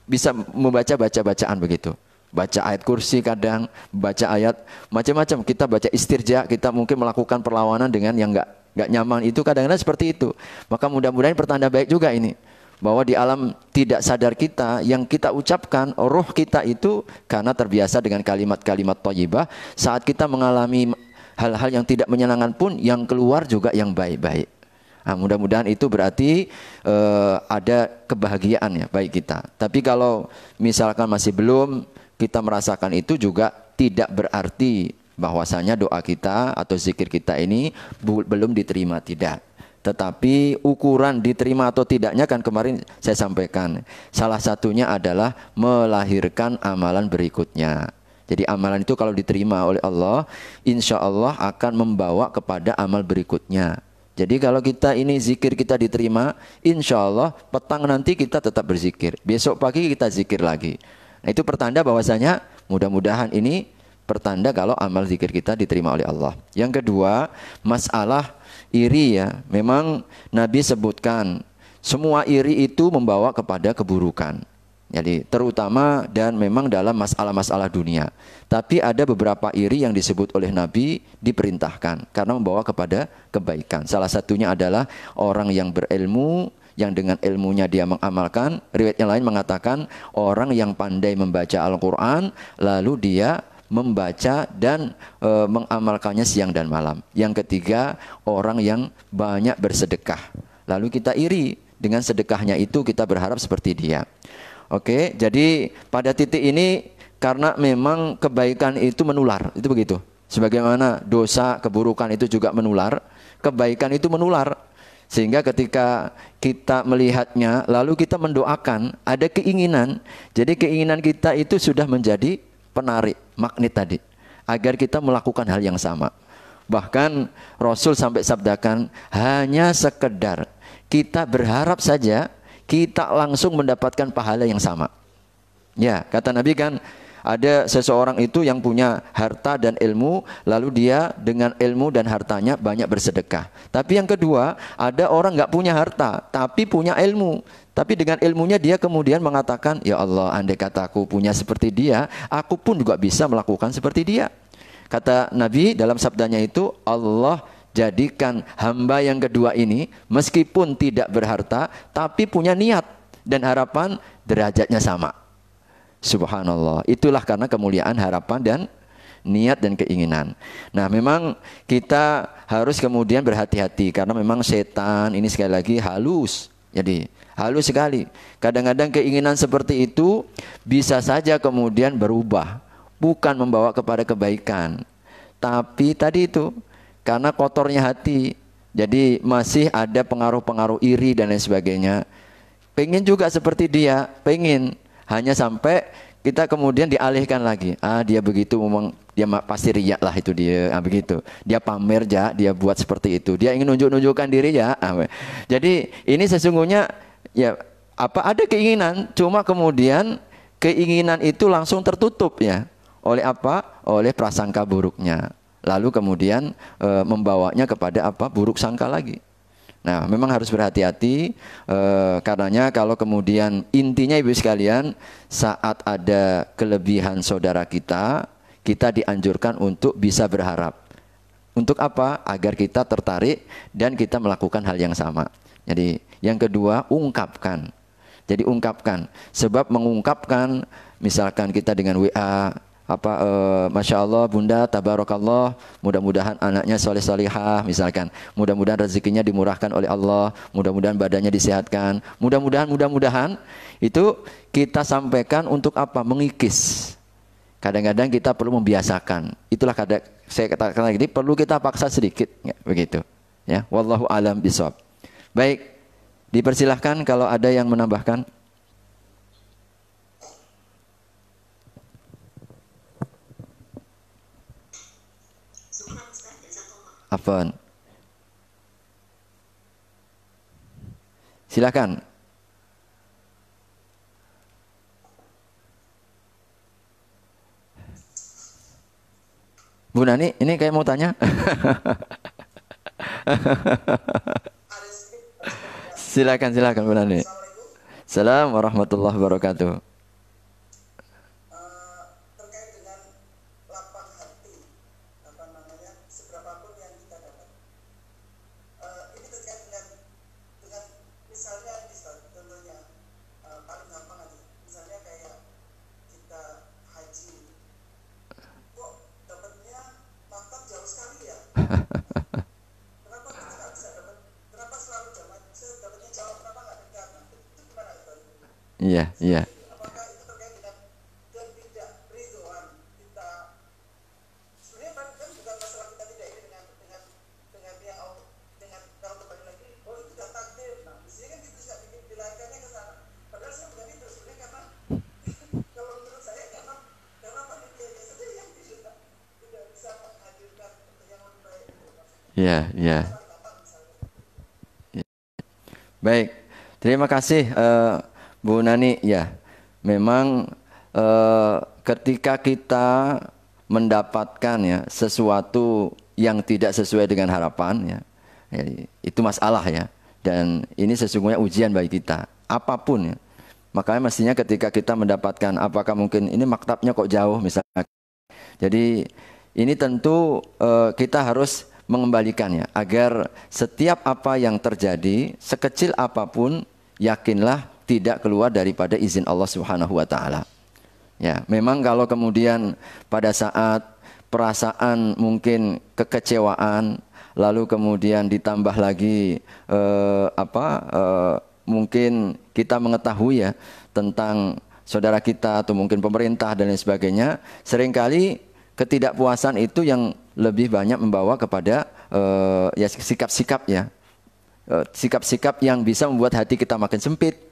bisa membaca bacaan begitu. Baca ayat kursi kadang, baca ayat macam-macam. Kita baca istirja, kita mungkin melakukan perlawanan dengan yang nggak nyaman, itu kadang-kadang seperti itu. Maka mudah-mudahan pertanda baik juga ini, bahwa di alam tidak sadar kita yang kita ucapkan, roh kita itu karena terbiasa dengan kalimat-kalimat thayyibah, saat kita mengalami hal-hal yang tidak menyenangkan pun yang keluar juga yang baik-baik. Nah, mudah-mudahan itu berarti ada kebahagiaan ya baik kita. Tapi kalau misalkan masih belum kita merasakan itu, juga tidak berarti bahwasanya doa kita atau zikir kita ini belum diterima, tidak. Tetapi ukuran diterima atau tidaknya kan kemarin saya sampaikan. Salah satunya adalah melahirkan amalan berikutnya. Jadi amalan itu kalau diterima oleh Allah, insya Allah akan membawa kepada amal berikutnya. Jadi kalau kita ini zikir kita diterima, insya Allah petang nanti kita tetap berzikir. Besok pagi kita zikir lagi. Nah, itu pertanda bahwasanya mudah-mudahan ini pertanda kalau amal zikir kita diterima oleh Allah. Yang kedua, masalah iri ya. Memang Nabi sebutkan semua iri itu membawa kepada keburukan. Jadi terutama dan memang dalam masalah-masalah dunia. Tapi ada beberapa iri yang disebut oleh Nabi diperintahkan karena membawa kepada kebaikan. Salah satunya adalah orang yang berilmu, yang dengan ilmunya dia mengamalkan. Riwayat yang lain mengatakan orang yang pandai membaca Al-Quran lalu dia membaca dan mengamalkannya siang dan malam. Yang ketiga, orang yang banyak bersedekah. Lalu kita iri dengan sedekahnya itu, kita berharap seperti dia. Oke, jadi pada titik ini karena memang kebaikan itu menular, itu begitu. Sebagaimana dosa, keburukan itu juga menular, kebaikan itu menular. Sehingga ketika kita melihatnya, lalu kita mendoakan, ada keinginan. Jadi keinginan kita itu sudah menjadi penarik, magnet tadi, agar kita melakukan hal yang sama. Bahkan Rasul sampai sabdakan, hanya sekedar kita berharap saja, kita langsung mendapatkan pahala yang sama. Ya, kata Nabi kan, ada seseorang itu yang punya harta dan ilmu, lalu dia dengan ilmu dan hartanya banyak bersedekah. Tapi yang kedua, ada orang nggak punya harta, tapi punya ilmu. Tapi dengan ilmunya dia kemudian mengatakan, ya Allah, andai kata aku punya seperti dia, aku pun juga bisa melakukan seperti dia. Kata Nabi dalam sabdanya itu, Allah jadikan hamba yang kedua ini, meskipun tidak berharta, tapi punya niat dan harapan, derajatnya sama. Subhanallah, itulah karena kemuliaan harapan dan niat dan keinginan. Nah memang kita harus kemudian berhati-hati, karena memang setan ini sekali lagi halus. Jadi halus sekali. Kadang-kadang keinginan seperti itu bisa saja kemudian berubah, bukan membawa kepada kebaikan. Tapi tadi itu karena kotornya hati, jadi masih ada pengaruh-pengaruh iri dan lain sebagainya. Pengen juga seperti dia, pengen. Hanya sampai kita kemudian dialihkan lagi. Dia begitu, memang dia pasti riya lah itu dia. Begitu. Dia pamer ya, dia buat seperti itu. Dia ingin nunjuk-nunjukkan diri ya. Jadi ini sesungguhnya ya ada keinginan, cuma kemudian keinginan itu langsung tertutup ya. Oleh apa? Oleh prasangka buruknya. Lalu kemudian membawanya kepada buruk sangka lagi. Nah, memang harus berhati-hati karenanya kalau kemudian intinya ibu sekalian, saat ada kelebihan saudara kita, kita dianjurkan untuk bisa berharap. Untuk apa? Agar kita tertarik dan kita melakukan hal yang sama. Jadi yang kedua, ungkapkan. Jadi ungkapkan. Sebab mengungkapkan, misalkan kita dengan WA, Masya Allah Bunda, Tabarakallah, mudah-mudahan anaknya soleh-solihah misalkan, mudah-mudahan rezekinya dimurahkan oleh Allah, mudah-mudahan badannya disehatkan, mudah-mudahan itu kita sampaikan untuk apa? Mengikis. Kadang-kadang kita perlu membiasakan. Itulah saya katakan lagi, perlu kita paksa sedikit, ya, begitu. Ya, wallahu alam bishawab. Baik, dipersilahkan kalau ada yang menambahkan. Afwan. Silakan. Bu Nani, ini kayak mau tanya. Silakan Bu Nani. Assalamualaikum warahmatullahi wabarakatuh. Iya, iya. Apakah itu terkait dengan ketidakridhoan kita? Sebenarnya kan bukan masalah kita tidak ini dengan yang dengan kalau kembali lagi, oh itu sudah takdir. Nah, mestinya kan kita tidak bikin dilarikannya ke sana. Padahal saya bukan itu sebenarnya, karena kalau menurut saya karena panitia saja yang tidak bisa menghadirkan yang lebih baik. Iya, iya. Baik, terima kasih Bu Nani. Ya, memang ketika kita mendapatkan ya sesuatu yang tidak sesuai dengan harapan, ya, itu masalah ya. Dan ini sesungguhnya ujian bagi kita, apapun ya. Makanya mestinya ketika kita mendapatkan, apakah mungkin ini maktabnya kok jauh misalnya. Jadi ini tentu kita harus mengembalikannya agar setiap apa yang terjadi sekecil apapun, yakinlah tidak keluar daripada izin Allah Subhanahu wa taala. Ya, memang kalau kemudian pada saat perasaan mungkin kekecewaan, lalu kemudian ditambah lagi mungkin kita mengetahui ya tentang saudara kita atau mungkin pemerintah dan lain sebagainya, seringkali ketidakpuasan itu yang lebih banyak membawa kepada ya sikap-sikap ya. Sikap-sikap yang bisa membuat hati kita makin sempit.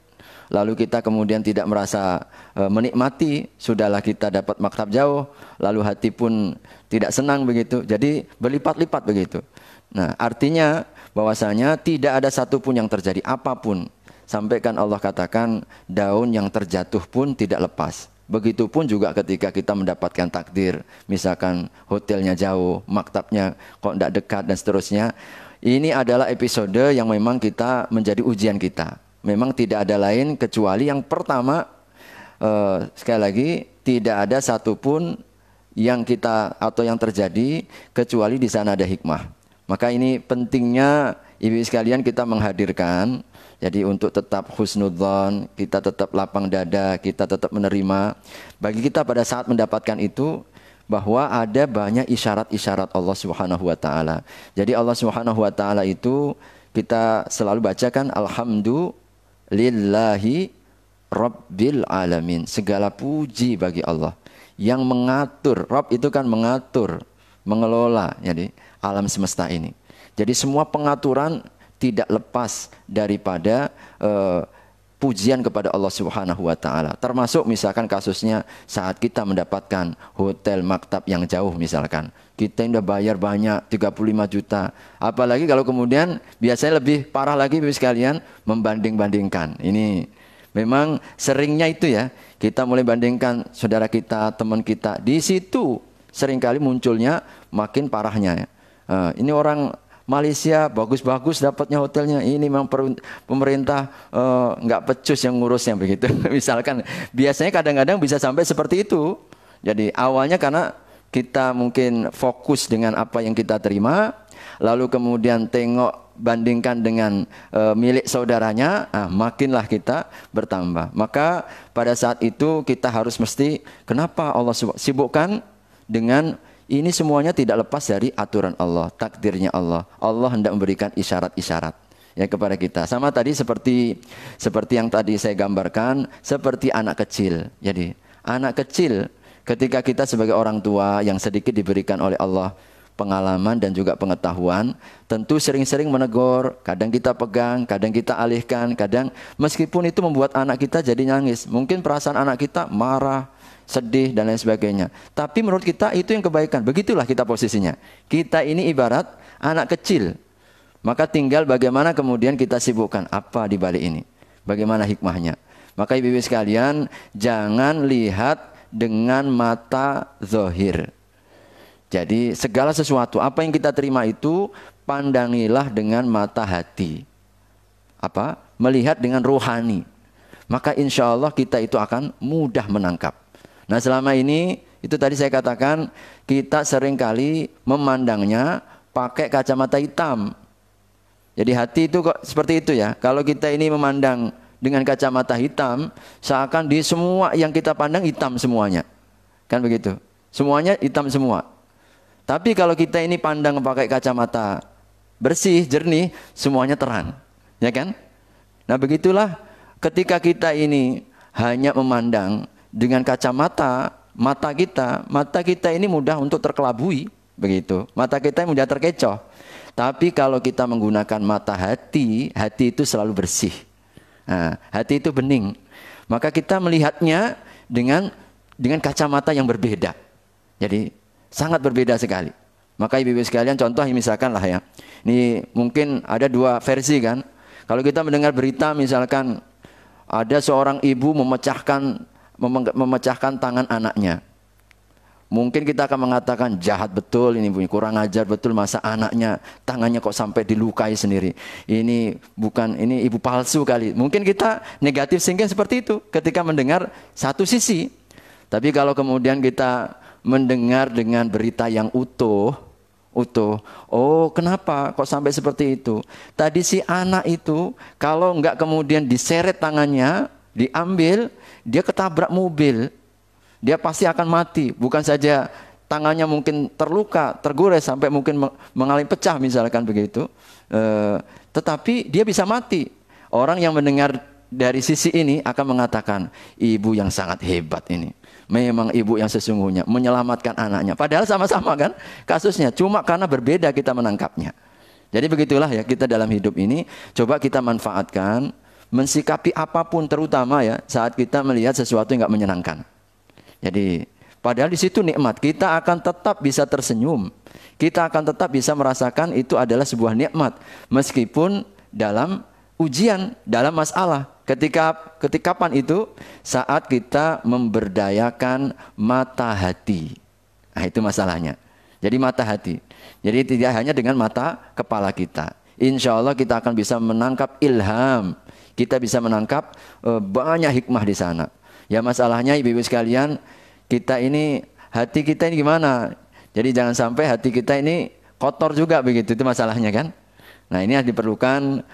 Lalu kita kemudian tidak merasa menikmati, sudahlah kita dapat maktab jauh, lalu hati pun tidak senang begitu. Jadi berlipat-lipat begitu. Nah, artinya bahwasanya tidak ada satupun yang terjadi apapun. Sampaikan Allah katakan daun yang terjatuh pun tidak lepas. Begitupun juga ketika kita mendapatkan takdir, misalkan hotelnya jauh, maktabnya kok tidak dekat dan seterusnya. Ini adalah episode yang memang kita menjadi ujian kita. Memang tidak ada lain kecuali yang pertama, sekali lagi tidak ada satupun yang kita atau yang terjadi kecuali di sana ada hikmah. Maka ini pentingnya ibu sekalian kita menghadirkan. Jadi untuk tetap husnudzon, kita tetap lapang dada, kita tetap menerima. Bagi kita pada saat mendapatkan itu, bahwa ada banyak isyarat-isyarat Allah Subhanahu wa taala. Jadi Allah Subhanahu wa taala itu kita selalu bacakan alhamdulillahi rabbil alamin. Segala puji bagi Allah yang mengatur. Rabb itu kan mengatur, mengelola jadi alam semesta ini. Jadi semua pengaturan tidak lepas daripada pujian kepada Allah Subhanahu wa taala. Termasuk misalkan kasusnya saat kita mendapatkan hotel maktab yang jauh misalkan. Kita sudah bayar banyak 35 juta. Apalagi kalau kemudian biasanya lebih parah lagi Bapak sekalian membanding-bandingkan. Ini memang seringnya itu ya. Kita mulai bandingkan saudara kita, teman kita. Di situ seringkali munculnya makin parahnya ya. Ini orang Malaysia bagus-bagus dapatnya hotelnya. Ini memang pemerintah nggak pecus yang ngurusnya begitu. Misalkan biasanya kadang-kadang bisa sampai seperti itu. Jadi awalnya karena kita mungkin fokus dengan apa yang kita terima, lalu kemudian tengok bandingkan dengan milik saudaranya, makinlah kita bertambah. Maka pada saat itu kita harus mesti, kenapa Allah sibukkan dengan ini semuanya tidak lepas dari aturan Allah, takdirnya Allah. Allah hendak memberikan isyarat-isyarat ya kepada kita. Sama tadi seperti yang tadi saya gambarkan, seperti anak kecil. Jadi anak kecil ketika kita sebagai orang tua yang sedikit diberikan oleh Allah pengalaman dan juga pengetahuan, tentu sering-sering menegur, kadang kita pegang, kadang kita alihkan, kadang meskipun itu membuat anak kita jadi nangis. Mungkin perasaan anak kita marah, sedih dan lain sebagainya. Tapi menurut kita itu yang kebaikan. Begitulah kita posisinya. Kita ini ibarat anak kecil. Maka tinggal bagaimana kemudian kita sibukkan apa di balik ini. Bagaimana hikmahnya. Maka ibu-ibu sekalian, jangan lihat dengan mata zahir. Jadi segala sesuatu apa yang kita terima itu pandangilah dengan mata hati. Apa? Melihat dengan rohani. Maka insya Allah kita itu akan mudah menangkap. Nah selama ini itu tadi saya katakan kita seringkali memandangnya pakai kacamata hitam. Jadi hati itu kok seperti itu ya. Kalau kita ini memandang dengan kacamata hitam, seakan di semua yang kita pandang hitam semuanya. Kan begitu. Semuanya hitam semua. Tapi kalau kita ini pandang pakai kacamata bersih, jernih, semuanya terang. Ya kan? Nah begitulah ketika kita ini hanya memandang dengan kacamata mata kita ini mudah untuk terkelabui, begitu. Mata kita mudah terkecoh. Tapi kalau kita menggunakan mata hati, hati itu selalu bersih. Nah, hati itu bening. Maka kita melihatnya dengan kacamata yang berbeda. Jadi sangat berbeda sekali. Maka ibu-ibu sekalian, contoh misalkan lah ya. Ini mungkin ada dua versi kan. Kalau kita mendengar berita misalkan ada seorang ibu memecahkan tangan anaknya. Mungkin kita akan mengatakan jahat betul ini, kurang ajar betul, masa anaknya tangannya kok sampai dilukai sendiri. Ini ibu palsu kali. Mungkin kita negatif thinking seperti itu ketika mendengar satu sisi. Tapi kalau kemudian kita mendengar dengan berita yang utuh, oh kenapa kok sampai seperti itu? Tadi si anak itu kalau enggak kemudian diseret tangannya, diambil, dia ketabrak mobil, dia pasti akan mati. Bukan saja tangannya mungkin terluka, tergores sampai mungkin mengalami pecah misalkan begitu, tetapi dia bisa mati. Orang yang mendengar dari sisi ini akan mengatakan, ibu yang sangat hebat ini. Memang ibu yang sesungguhnya menyelamatkan anaknya. Padahal sama-sama kan kasusnya, cuma karena berbeda kita menangkapnya. Jadi begitulah ya kita dalam hidup ini, coba kita manfaatkan, mensikapi apapun terutama ya saat kita melihat sesuatu yang nggak menyenangkan. Jadi padahal di situ nikmat, kita akan tetap bisa tersenyum, kita akan tetap bisa merasakan itu adalah sebuah nikmat meskipun dalam ujian, dalam masalah. Ketika kapan itu? Saat kita memberdayakan mata hati. Nah itu masalahnya. Jadi mata hati. Jadi tidak hanya dengan mata kepala kita. Insya Allah kita akan bisa menangkap ilham. Kita bisa menangkap banyak hikmah di sana. Ya masalahnya ibu-ibu sekalian, kita ini hati kita ini gimana? Jadi jangan sampai hati kita ini kotor juga begitu, itu masalahnya kan? Nah ini diperlukan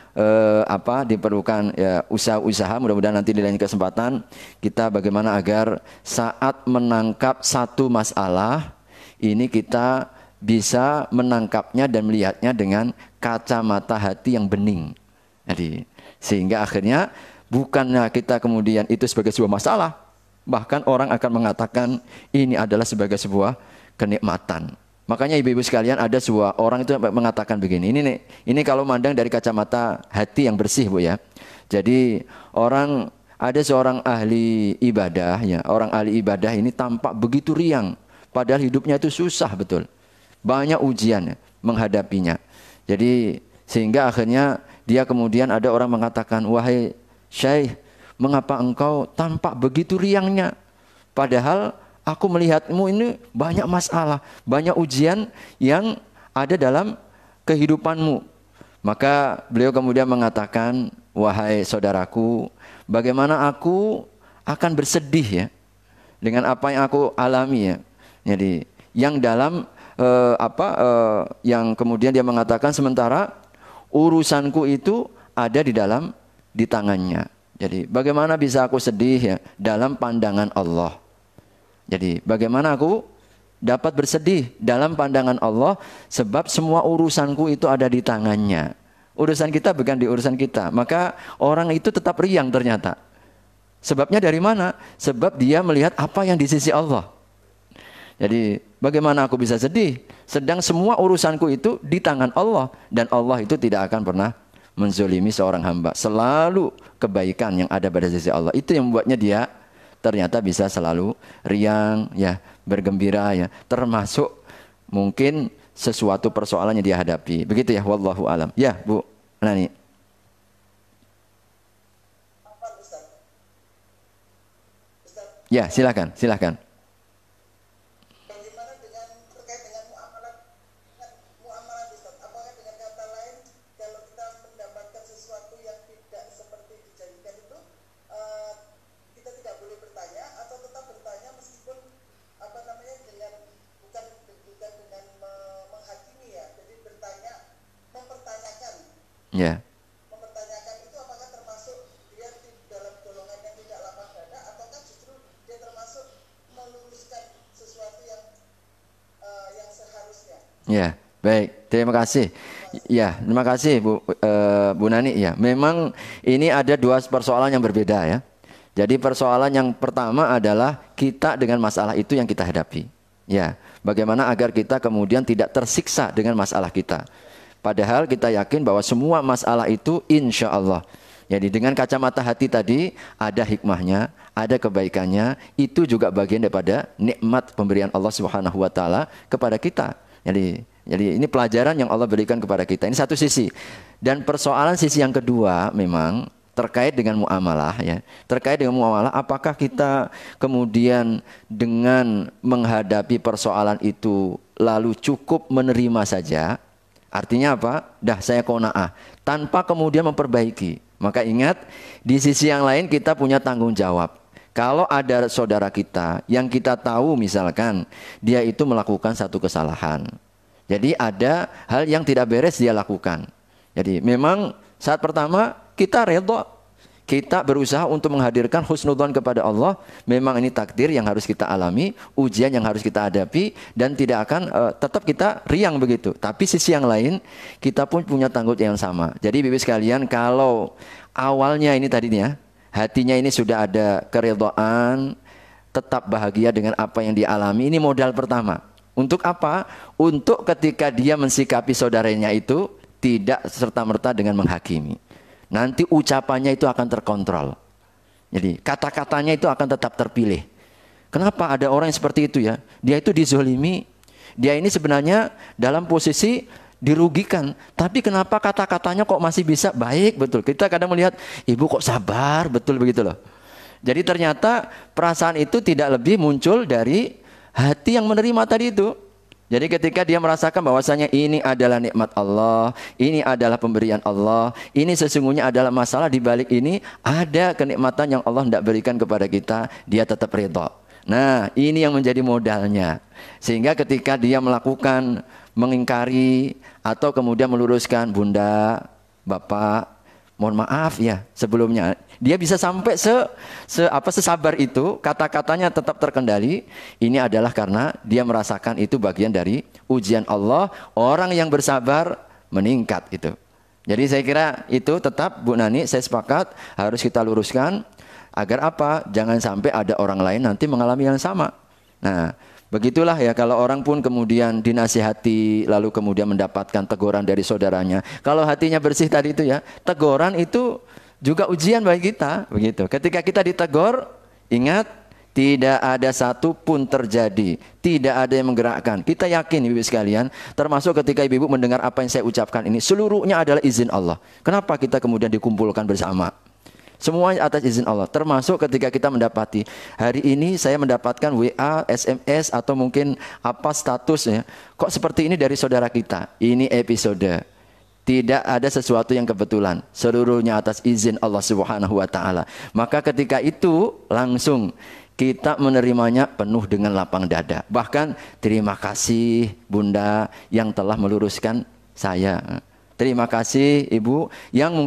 diperlukan ya, usaha-usaha. Mudah-mudahan nanti di lain kesempatan kita bagaimana agar saat menangkap satu masalah ini kita bisa menangkapnya dan melihatnya dengan kacamata hati yang bening. Jadi sehingga akhirnya bukannya kita kemudian itu sebagai sebuah masalah, bahkan orang akan mengatakan ini adalah sebagai sebuah kenikmatan. Makanya ibu-ibu sekalian, ada sebuah orang itu mengatakan begini, ini kalau mandang dari kacamata hati yang bersih Bu ya. Jadi ada seorang ahli ibadah ya, orang ahli ibadah ini tampak begitu riang, padahal hidupnya itu susah betul. Banyak ujian ya, menghadapinya. Jadi sehingga akhirnya dia kemudian ada orang mengatakan, wahai Syekh, mengapa engkau tampak begitu riangnya? Padahal aku melihatmu ini banyak masalah, banyak ujian yang ada dalam kehidupanmu. Maka beliau kemudian mengatakan, wahai saudaraku, bagaimana aku akan bersedih ya dengan apa yang aku alami ya. Jadi yang dalam yang kemudian dia mengatakan sementara urusanku itu ada di tangannya. Jadi bagaimana bisa aku sedih ya dalam pandangan Allah. Jadi bagaimana aku dapat bersedih dalam pandangan Allah sebab semua urusanku itu ada di tangannya. Urusan kita bukan di urusan kita. Maka orang itu tetap riang ternyata. Sebabnya dari mana? Sebab dia melihat apa yang di sisi Allah. Jadi bagaimana aku bisa sedih? Sedang semua urusanku itu di tangan Allah. Dan Allah itu tidak akan pernah menzolimi seorang hamba. Selalu kebaikan yang ada pada sisi Allah. Itu yang membuatnya dia ternyata bisa selalu riang, ya, bergembira, ya, termasuk mungkin sesuatu persoalan yang dia hadapi. Begitu ya, wallahu alam. Ya, Bu Nani. Ya, silakan. Bagaimana dengan terkait dengan muamalah Ustaz? Apakah dengan kata lain kalau kita mendapatkan sesuatu yang tidak seperti dijanjikan itu kita tidak boleh bertanya atau tetap bertanya meskipun dengan bukan dengan menghakimi ya, jadi bertanya, mempertanyakan. Ya. Mempertanyakan itu apakah termasuk dia dalam golongan yang tidak lapang dada ataukah justru dia termasuk meluruskan sesuatu yang seharusnya. Ya, baik. Terima kasih. Ya, terima kasih Bu Nani. Ya, memang ini ada dua persoalan yang berbeda ya. Jadi persoalan yang pertama adalah kita dengan masalah itu yang kita hadapi. Ya, bagaimana agar kita kemudian tidak tersiksa dengan masalah kita. Padahal kita yakin bahwa semua masalah itu insya Allah. Jadi dengan kacamata hati tadi ada hikmahnya, ada kebaikannya. Itu juga bagian daripada nikmat pemberian Allah Subhanahu Wa Taala kepada kita. Jadi ini pelajaran yang Allah berikan kepada kita. Ini satu sisi. Dan persoalan sisi yang kedua memang terkait dengan muamalah ya. Terkait dengan muamalah, apakah kita kemudian dengan menghadapi persoalan itu lalu cukup menerima saja? Artinya apa? Dah saya qanaah tanpa kemudian memperbaiki. Maka ingat, di sisi yang lain kita punya tanggung jawab. Kalau ada saudara kita yang kita tahu misalkan dia itu melakukan satu kesalahan. Jadi ada hal yang tidak beres dia lakukan. Jadi memang saat pertama kita redha. Kita berusaha untuk menghadirkan husnudzon kepada Allah. Memang ini takdir yang harus kita alami, ujian yang harus kita hadapi, dan tidak akan tetap kita riang begitu. Tapi sisi yang lain, kita pun punya tanggung jawab yang sama. Jadi Bibi sekalian, kalau awalnya ini tadinya, hatinya ini sudah ada keridhaan, tetap bahagia dengan apa yang dialami, ini modal pertama. Untuk apa? Untuk ketika dia mensikapi saudaranya itu, tidak serta-merta dengan menghakimi. Nanti ucapannya itu akan terkontrol. Jadi kata-katanya itu akan tetap terpilih. Kenapa ada orang yang seperti itu ya? Dia itu dizolimi. Dia ini sebenarnya dalam posisi dirugikan. Tapi kenapa kata-katanya kok masih bisa baik? Betul. Kita kadang melihat, ibu kok sabar? Betul begitu loh. Jadi ternyata perasaan itu tidak lebih muncul dari hati yang menerima tadi itu. Jadi ketika dia merasakan bahwasanya ini adalah nikmat Allah, ini adalah pemberian Allah, ini sesungguhnya adalah masalah di balik ini ada kenikmatan yang Allah tidak berikan kepada kita, dia tetap ridha. Nah, ini yang menjadi modalnya. Sehingga ketika dia melakukan mengingkari atau kemudian meluruskan, Bunda, Bapak, mohon maaf ya sebelumnya. Dia bisa sampai sesabar itu, kata-katanya tetap terkendali. Ini adalah karena dia merasakan itu bagian dari ujian Allah. Orang yang bersabar meningkat itu. Jadi saya kira itu tetap Bu Nani, saya sepakat harus kita luruskan. Agar apa? Jangan sampai ada orang lain nanti mengalami yang sama. Nah, begitulah ya, kalau orang pun kemudian dinasihati lalu kemudian mendapatkan teguran dari saudaranya. Kalau hatinya bersih tadi itu ya, teguran itu juga ujian bagi kita, begitu. Ketika kita ditegur, ingat tidak ada satu pun terjadi, tidak ada yang menggerakkan. Kita yakin ibu sekalian, termasuk ketika ibu mendengar apa yang saya ucapkan ini, seluruhnya adalah izin Allah. Kenapa kita kemudian dikumpulkan bersama? Semuanya atas izin Allah. Termasuk ketika kita mendapati hari ini saya mendapatkan WA, SMS atau mungkin apa statusnya. Kok seperti ini dari saudara kita? Ini episode. Tidak ada sesuatu yang kebetulan. Seluruhnya atas izin Allah Subhanahu wa taala. Maka ketika itu langsung kita menerimanya penuh dengan lapang dada. Bahkan terima kasih Bunda yang telah meluruskan saya. Terima kasih Ibu yang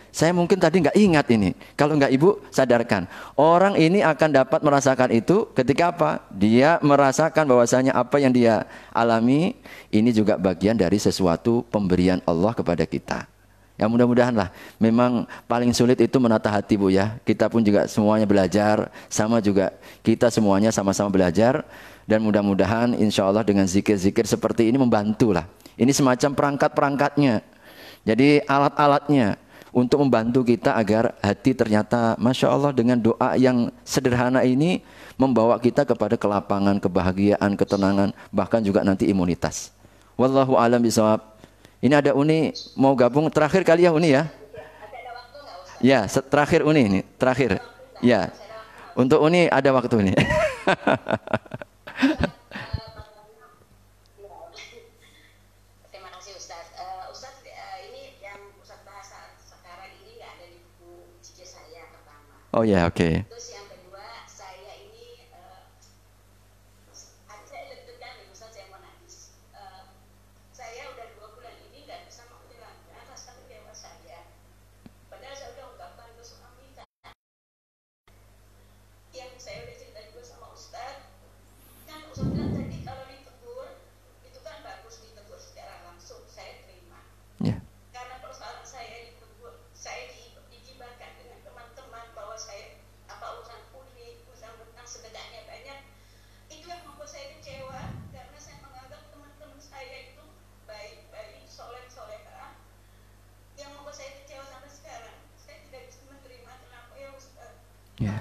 saya mungkin tadi nggak ingat ini. Kalau nggak Ibu sadarkan. Orang ini akan dapat merasakan itu ketika apa? Dia merasakan bahwasanya apa yang dia alami ini juga bagian dari sesuatu pemberian Allah kepada kita. Ya mudah-mudahan lah. Memang paling sulit itu menata hati Bu ya. Kita pun juga semuanya belajar. Sama juga kita semuanya sama-sama belajar. Dan mudah-mudahan insya Allah dengan zikir-zikir seperti ini membantu lah. Ini semacam perangkat-perangkatnya. Jadi alat-alatnya untuk membantu kita agar hati ternyata Masya Allah dengan doa yang sederhana ini membawa kita kepada kelapangan, kebahagiaan, ketenangan, bahkan juga nanti imunitas. Wallahu a'lam bishawab. Ini ada Uni mau gabung terakhir kali ya Uni ya? Ya, terakhir Uni ini, terakhir. Ya. Untuk Uni ada waktu ini. Oh ya, oke. Terus yang kedua, saya ini saya deg-degan nih, Ustaz, saya mau nangis. Saya udah 2 bulan ini nggak bisa menghilangkan rasa kecewa saya. Padahal saya udah ungkapkan ke suami yang saya udah cerita juga sama Ustaz. Kan Ustaz bilang tadi kalau ditegur, itu kan bagus ditegur secara langsung, saya terima. Ya. Karena persoalan saya ditegur, saya digibarkan dengan teman-teman bahwa saya urusan kulit, urusan tentang sedekahnya banyak. Itu yang membuat saya kecewa karena saya menganggap teman-teman saya itu baik-baik, soleh-solehah. Yang membuat saya kecewa sampai sekarang, saya tidak bisa menerima. Kenapa ya Ustaz? Ya.